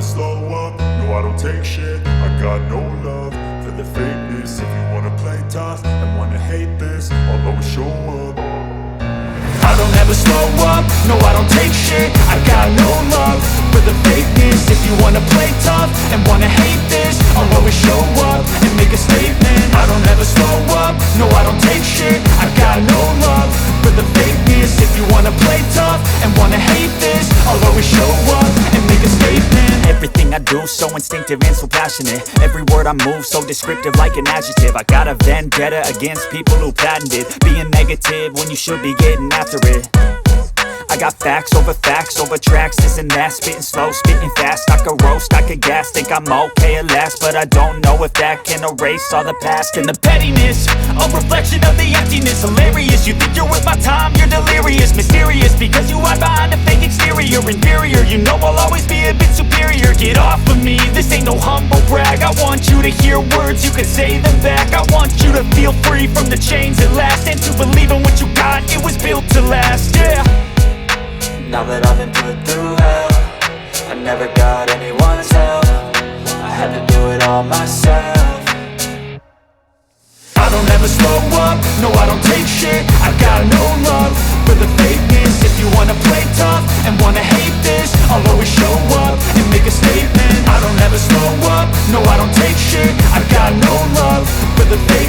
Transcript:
slow up, no I don't take shit. I got no love for the fakeness. If you wanna play tough and wanna hate this, I'll always show up. I don't ever slow up, no I don't take shit. I got no love for the fakeness. If you wanna play tough and wanna hate this, I'll always show up and make a statement. I don't ever slow up, no I don't take shit. I got no love for the fakeness. If you wanna play tough and wanna hate this, I'll always show up and make a statement. Everything I do so instinctive and so passionate. Every word I move so descriptive like an adjective. I got a vendetta against people who patented being negative when you should be getting after it. I got facts over tracks, this and that. Spitting slow, spitting fast, I could roast, I could gas. Think I'm okay at last, but I don't know if that can erase all the past. And the pettiness, a reflection of the emptiness. Hilarious, you think you're worth my time, you're delirious. Mysterious, because you hide behind a fake exterior. Inferior, you know I'll always be a bit superior. Get off of me, this ain't no humble brag. I want you to hear words, you can say them back. I want you to feel free from the chains at last, and to believe in what you got, it was built to last, yeah. Now that I've been put through hell, I never got anyone's help. I had to do it all myself. I don't ever slow up, no I don't take shit. I got no love for the fakeness. If you wanna